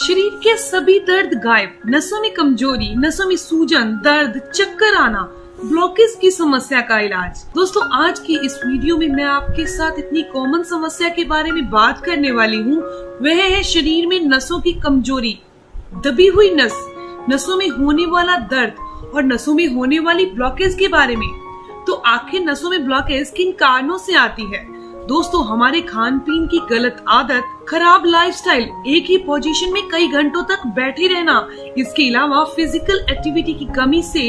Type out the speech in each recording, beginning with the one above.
शरीर के सभी दर्द गायब, नसों में कमजोरी, नसों में सूजन, दर्द, चक्कर आना, ब्लॉकेज की समस्या का इलाज। दोस्तों, आज की इस वीडियो में मैं आपके साथ इतनी कॉमन समस्या के बारे में बात करने वाली हूँ। वह है शरीर में नसों की कमजोरी, दबी हुई नस, नसों में होने वाला दर्द और नसों में होने वाली ब्लॉकेज के बारे में। तो आखिर नसों में ब्लॉकेज किन कारणों से आती है? दोस्तों, हमारे खान पीन की गलत आदत, खराब लाइफस्टाइल, एक ही पोजीशन में कई घंटों तक बैठे रहना, इसके अलावा फिजिकल एक्टिविटी की कमी से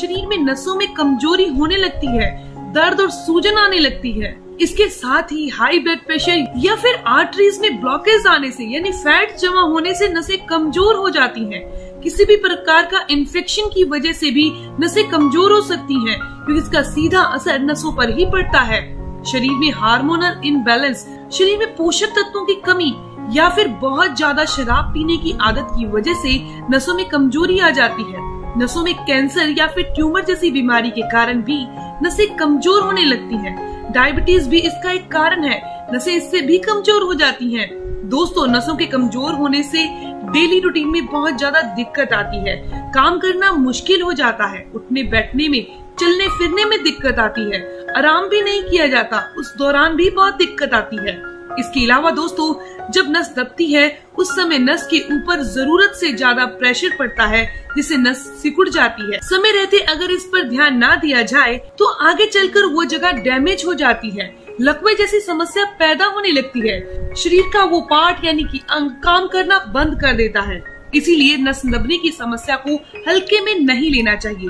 शरीर में नसों में कमजोरी होने लगती है, दर्द और सूजन आने लगती है। इसके साथ ही हाई ब्लड प्रेशर या फिर आर्टरीज में ब्लॉकेज आने से यानी फैट जमा होने से नसें कमजोर हो जाती हैं। किसी भी प्रकार का इन्फेक्शन की वजह से भी नसें कमजोर हो सकती हैं, क्योंकि इसका सीधा असर नसों पर ही पड़ता है। शरीर में हार्मोनल इनबैलेंस, शरीर में पोषक तत्वों की कमी या फिर बहुत ज्यादा शराब पीने की आदत की वजह से नसों में कमजोरी आ जाती है। नसों में कैंसर या फिर ट्यूमर जैसी बीमारी के कारण भी नसें कमजोर होने लगती हैं। डायबिटीज भी इसका एक कारण है, नसें इससे भी कमजोर हो जाती हैं। दोस्तों, नसों के कमजोर होने से डेली रूटीन में बहुत ज्यादा दिक्कत आती है, काम करना मुश्किल हो जाता है, उठने बैठने में, चलने फिरने में दिक्कत आती है, आराम भी नहीं किया जाता, उस दौरान भी बहुत दिक्कत आती है। इसके अलावा दोस्तों, जब नस दबती है उस समय नस के ऊपर जरूरत से ज्यादा प्रेशर पड़ता है, जिससे नस सिकुड़ जाती है। समय रहते अगर इस पर ध्यान ना दिया जाए तो आगे चलकर वो जगह डैमेज हो जाती है, लकवे जैसी समस्या पैदा होने लगती है, शरीर का वो पार्ट यानी कि अंग काम करना बंद कर देता है। इसीलिए नस दबने की समस्या को हल्के में नहीं लेना चाहिए।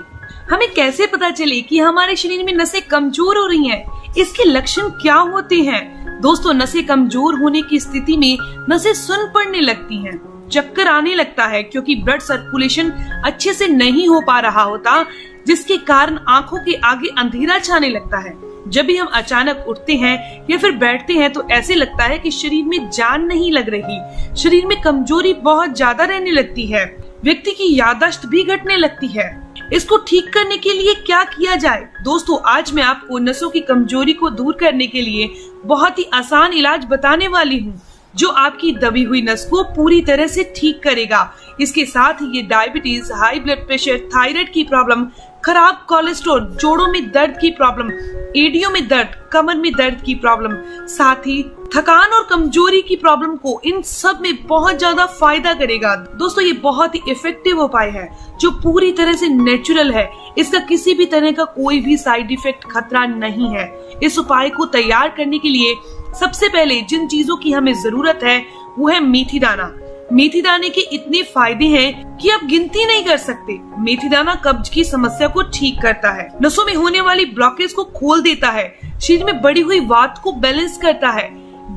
हमें कैसे पता चले कि हमारे शरीर में नसें कमजोर हो रही हैं? इसके लक्षण क्या होते हैं? दोस्तों, नसें कमजोर होने की स्थिति में नसें सुन्न पड़ने लगती हैं, चक्कर आने लगता है क्योंकि ब्लड सर्कुलेशन अच्छे से नहीं हो पा रहा होता, जिसके कारण आंखों के आगे अंधेरा छाने लगता है। जब भी हम अचानक उठते हैं या फिर बैठते हैं तो ऐसे लगता है कि शरीर में जान नहीं लग रही, शरीर में कमजोरी बहुत ज्यादा रहने लगती है, व्यक्ति की याददाश्त भी घटने लगती है। इसको ठीक करने के लिए क्या किया जाए? दोस्तों, आज मैं आपको नसों की कमजोरी को दूर करने के लिए बहुत ही आसान इलाज बताने वाली हूँ, जो आपकी दबी हुई नस को पूरी तरह से ठीक करेगा। इसके साथ ही ये diabetes, high blood pressure, thyroid की प्रॉब्लम, खराब कोलेस्ट्रॉल, जोड़ों में दर्द की प्रॉब्लम, एडियो में दर्द, कमर में दर्द की प्रॉब्लम, साथ ही थकान और कमजोरी की प्रॉब्लम को इन सब में बहुत ज्यादा फायदा करेगा। दोस्तों, ये बहुत ही इफेक्टिव उपाय है जो पूरी तरह से नेचुरल है। इसका किसी भी तरह का कोई भी साइड इफेक्ट खतरा नहीं है। इस उपाय को तैयार करने के लिए सबसे पहले जिन चीजों की हमें जरूरत है वो है मेथी दाना। मेथी दाने के इतने फायदे हैं कि आप गिनती नहीं कर सकते। मेथी दाना कब्ज की समस्या को ठीक करता है, नसों में होने वाली ब्लॉकेज को खोल देता है, शरीर में बढ़ी हुई वात को बैलेंस करता है।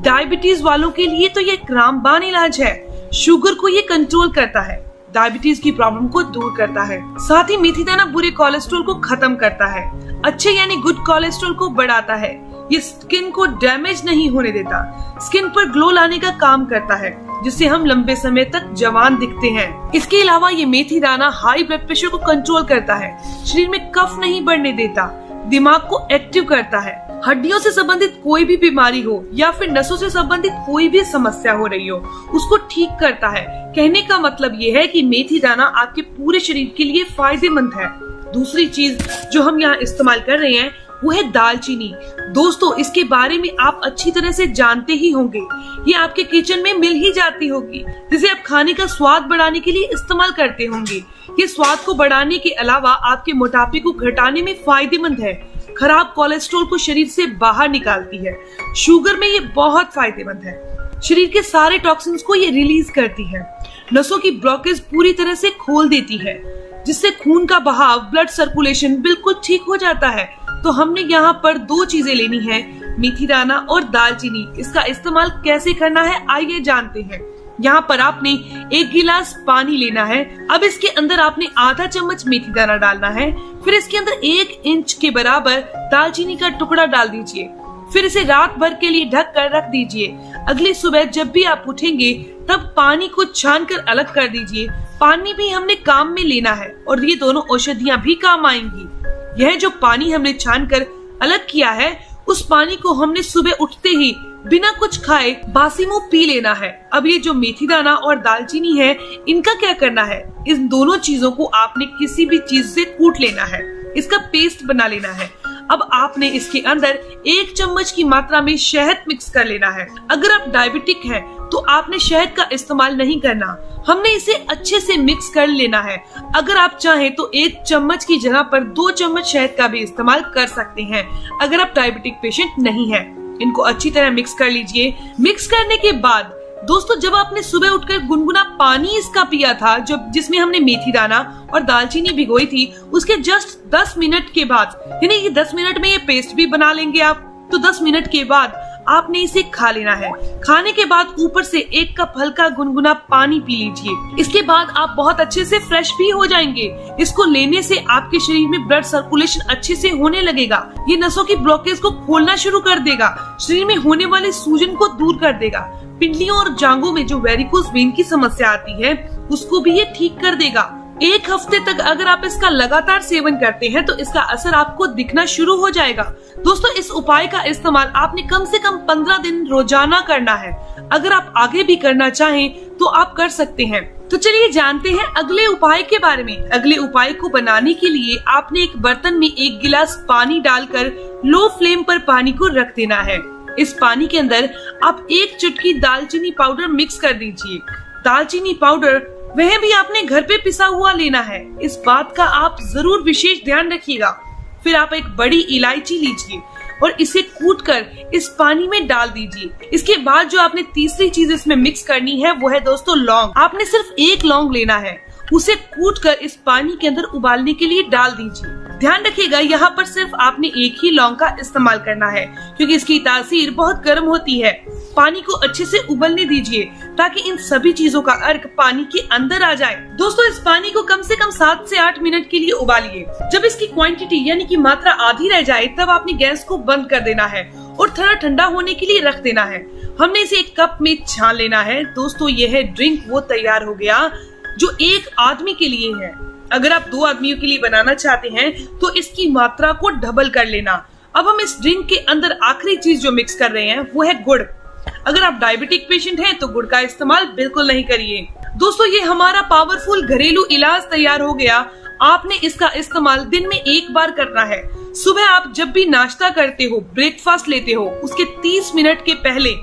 डायबिटीज वालों के लिए तो ये रामबाण इलाज है। शुगर को ये कंट्रोल करता है, डायबिटीज की प्रॉब्लम को दूर करता है। साथ ही मेथी दाना बुरे कोलेस्ट्रॉल को खत्म करता है, अच्छे यानी गुड कोलेस्ट्रॉल को बढ़ाता है। ये स्किन को डैमेज नहीं होने देता, स्किन पर ग्लो लाने का काम करता है, जिससे हम लंबे समय तक जवान दिखते हैं। इसके अलावा ये मेथी दाना हाई ब्लड प्रेशर को कंट्रोल करता है, शरीर में कफ नहीं बढ़ने देता, दिमाग को एक्टिव करता है। हड्डियों से संबंधित कोई भी बीमारी हो या फिर नसों से संबंधित कोई भी समस्या हो रही हो, उसको ठीक करता है। कहने का मतलब ये है कि मेथी दाना आपके पूरे शरीर के लिए फायदेमंद है। दूसरी चीज जो हम यहाँ इस्तेमाल कर रहे हैं वो है दालचीनी। दोस्तों, इसके बारे में आप अच्छी तरह से जानते ही होंगे, ये आपके किचन में मिल ही जाती होगी, जिसे आप खाने का स्वाद बढ़ाने के लिए इस्तेमाल करते होंगे। ये स्वाद को बढ़ाने के अलावा आपके मोटापे को घटाने में फायदेमंद है, खराब कोलेस्ट्रॉल को शरीर से बाहर निकालती है, शुगर में ये बहुत फायदेमंद है, शरीर के सारे टॉक्सिन्स को ये रिलीज करती है, नसों की ब्लॉकेज पूरी तरह से खोल देती है, जिससे खून का बहाव, ब्लड सर्कुलेशन बिल्कुल ठीक हो जाता है। तो हमने यहाँ पर दो चीजें लेनी है, मेथी दाना और दालचीनी। इसका इस्तेमाल कैसे करना है आइए जानते हैं। यहाँ पर आपने 1 गिलास पानी लेना है। अब इसके अंदर आपने आधा चम्मच मेथी दाना डालना है, फिर इसके अंदर 1 इंच के बराबर दालचीनी का टुकड़ा डाल दीजिए, फिर इसे रात भर के लिए ढक कर रख दीजिए। अगली सुबह जब भी आप उठेंगे तब पानी को छान कर अलग कर दीजिए। पानी भी हमने काम में लेना है और ये दोनों औषधियाँ भी काम आएंगी। यह जो पानी हमने छान कर अलग किया है, उस पानी को हमने सुबह उठते ही बिना कुछ खाए बासी मुंह पी लेना है। अब ये जो मेथी दाना और दालचीनी है, इनका क्या करना है? इन दोनों चीजों को आपने किसी भी चीज से कूट लेना है, इसका पेस्ट बना लेना है। अब आपने इसके अंदर 1 चम्मच की मात्रा में शहद मिक्स कर लेना है। अगर आप डायबिटिक हैं तो आपने शहद का इस्तेमाल नहीं करना, हमने इसे अच्छे से मिक्स कर लेना है। अगर आप चाहें तो 1 चम्मच की जगह पर 2 चम्मच शहद का भी इस्तेमाल कर सकते हैं, अगर आप डायबिटिक पेशेंट नहीं है। इनको अच्छी तरह मिक्स कर लीजिए। मिक्स करने के बाद दोस्तों, जब आपने सुबह उठकर गुनगुना पानी इसका पिया था, जिसमें हमने मेथी दाना और दालचीनी भिगोई थी, उसके जस्ट 10 मिनट के बाद, यानी कि 10 मिनट में ये पेस्ट भी बना लेंगे आप, तो 10 मिनट के बाद आपने इसे खा लेना है। खाने के बाद ऊपर से 1 कप हल्का गुनगुना पानी पी लीजिए। इसके बाद आप बहुत अच्छे से फ्रेश भी हो जाएंगे। इसको लेने से आपके शरीर में ब्लड सर्कुलेशन अच्छे से होने लगेगा। ये नसों की ब्लॉकेज को खोलना शुरू कर देगा, शरीर में होने वाले सूजन को दूर कर देगा। पिंडलियों और जांघों में जो वेरिकोज वेन की समस्या आती है, उसको भी ये ठीक कर देगा। 1 हफ्ते तक अगर आप इसका लगातार सेवन करते हैं तो इसका असर आपको दिखना शुरू हो जाएगा। दोस्तों, इस उपाय का इस्तेमाल आपने कम से कम 15 दिन रोजाना करना है। अगर आप आगे भी करना चाहें तो आप कर सकते हैं। तो चलिए जानते हैं अगले उपाय के बारे में। अगले उपाय को बनाने के लिए आपने एक बर्तन में 1 गिलास पानी डालकर लो फ्लेम पर पानी को रख देना है। इस पानी के अंदर आप 1 चुटकी दालचीनी पाउडर मिक्स कर दीजिए। दालचीनी पाउडर वह भी आपने घर पे पिसा हुआ लेना है, इस बात का आप जरूर विशेष ध्यान रखिएगा। फिर आप एक बड़ी इलायची लीजिए और इसे कूटकर इस पानी में डाल दीजिए। इसके बाद जो आपने तीसरी चीज इसमें मिक्स करनी है वो है दोस्तों लौंग। आपने सिर्फ 1 लौंग लेना है, उसे कूटकर इस पानी के अंदर उबालने के लिए डाल दीजिए। ध्यान रखिएगा, यहाँ पर सिर्फ आपने 1 ही लौंग का इस्तेमाल करना है, क्योंकि इसकी तासीर बहुत गर्म होती है। पानी को अच्छे से उबलने दीजिए ताकि इन सभी चीजों का अर्क पानी के अंदर आ जाए। दोस्तों, इस पानी को कम से कम 7 से 8 मिनट के लिए उबालिए। जब इसकी क्वांटिटी यानी कि मात्रा आधी रह जाए, तब आपने गैस को बंद कर देना है और थोड़ा ठंडा होने के लिए रख देना है। हमने इसे 1 कप में छान लेना है। दोस्तों, यह ड्रिंक वो तैयार हो गया जो 1 आदमी के लिए है। अगर आप 2 आदमियों के लिए बनाना चाहते हैं तो इसकी मात्रा को डबल कर लेना। अब हम इस ड्रिंक के अंदर आखिरी चीज जो मिक्स कर रहे हैं वो है गुड़। अगर आप डायबिटिक पेशेंट हैं तो गुड़ का इस्तेमाल बिल्कुल नहीं करिए। दोस्तों, ये हमारा पावरफुल घरेलू इलाज तैयार हो गया। आपने इसका इस्तेमाल दिन में 1 बार करना है। सुबह आप जब भी नाश्ता करते हो, ब्रेकफास्ट लेते हो, उसके 30 मिनट के पहले,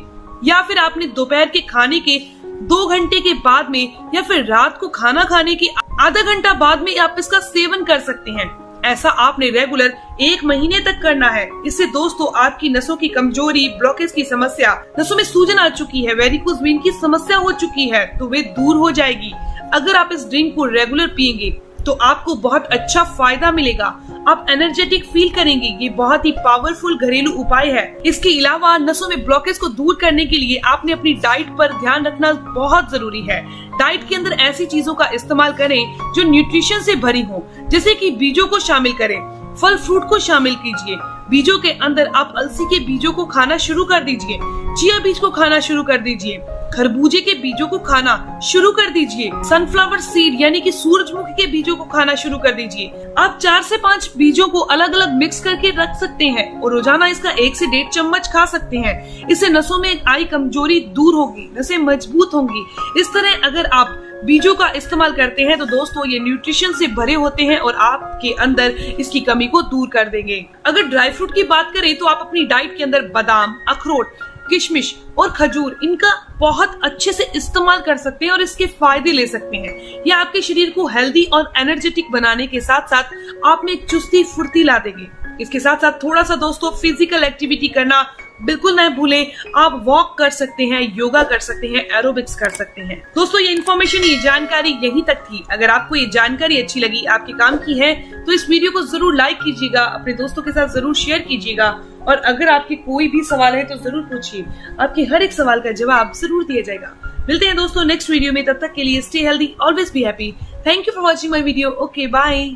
या फिर आपने दोपहर के खाने के 2 घंटे के बाद में, या फिर रात को खाना खाने के आधा घंटा बाद में आप इसका सेवन कर सकते हैं। ऐसा आपने रेगुलर 1 महीने तक करना है। इससे दोस्तों आपकी नसों की कमजोरी, ब्लॉकेज की समस्या, नसों में सूजन आ चुकी है, वेरिकोज वेन की समस्या हो चुकी है, तो वे दूर हो जाएगी। अगर आप इस ड्रिंक को रेगुलर पिएंगे तो आपको बहुत अच्छा फायदा मिलेगा। आप एनर्जेटिक फील करेंगे। ये बहुत ही पावरफुल घरेलू उपाय है। इसके अलावा नसों में ब्लॉकेज को दूर करने के लिए आपने अपनी डाइट पर ध्यान रखना बहुत जरूरी है। डाइट के अंदर ऐसी चीजों का इस्तेमाल करें जो न्यूट्रिशन से भरी हो, जैसे कि बीजों को शामिल करें, फल फ्रूट को शामिल कीजिए। बीजों के अंदर आप अलसी के बीजों को खाना शुरू कर दीजिए, चिया बीज को खाना शुरू कर दीजिए, खरबूजे के बीजों को खाना शुरू कर दीजिए, सनफ्लावर सीड यानी कि सूरजमुखी के बीजों को खाना शुरू कर दीजिए। आप 4 से 5 बीजों को अलग अलग मिक्स करके रख सकते हैं और रोजाना इसका 1 से 1.5 चम्मच खा सकते हैं। इससे नसों में आई कमजोरी दूर होगी, नसें मजबूत होंगी। इस तरह अगर आप बीजों का इस्तेमाल करते हैं तो दोस्तों ये न्यूट्रिशन से भरे होते हैं और आपके अंदर इसकी कमी को दूर कर देंगे। अगर ड्राई फ्रूट की बात करें तो आप अपनी डाइट के अंदर बादाम, अखरोट, किशमिश और खजूर, इनका बहुत अच्छे से इस्तेमाल कर सकते हैं और इसके फायदे ले सकते हैं। ये आपके शरीर को हेल्दी और एनर्जेटिक बनाने के साथ साथ आप में चुस्ती फुर्ती ला देंगे। इसके साथ साथ थोड़ा सा दोस्तों फिजिकल एक्टिविटी करना बिल्कुल न भूलें। आप वॉक कर सकते हैं, योगा कर सकते हैं, एरोबिक्स कर सकते हैं। दोस्तों ये इन्फॉर्मेशन, ये जानकारी यहीं तक थी। अगर आपको ये जानकारी अच्छी लगी, आपके काम की है, तो इस वीडियो को जरूर लाइक कीजिएगा, अपने दोस्तों के साथ जरूर शेयर कीजिएगा और अगर आपके कोई भी सवाल है तो जरूर पूछिए। आपके हर एक सवाल का जवाब जरूर दिया जाएगा। मिलते हैं दोस्तों नेक्स्ट वीडियो में। तब तक के लिए stay healthy, always be happy. Thank you for watching my video. Okay, bye.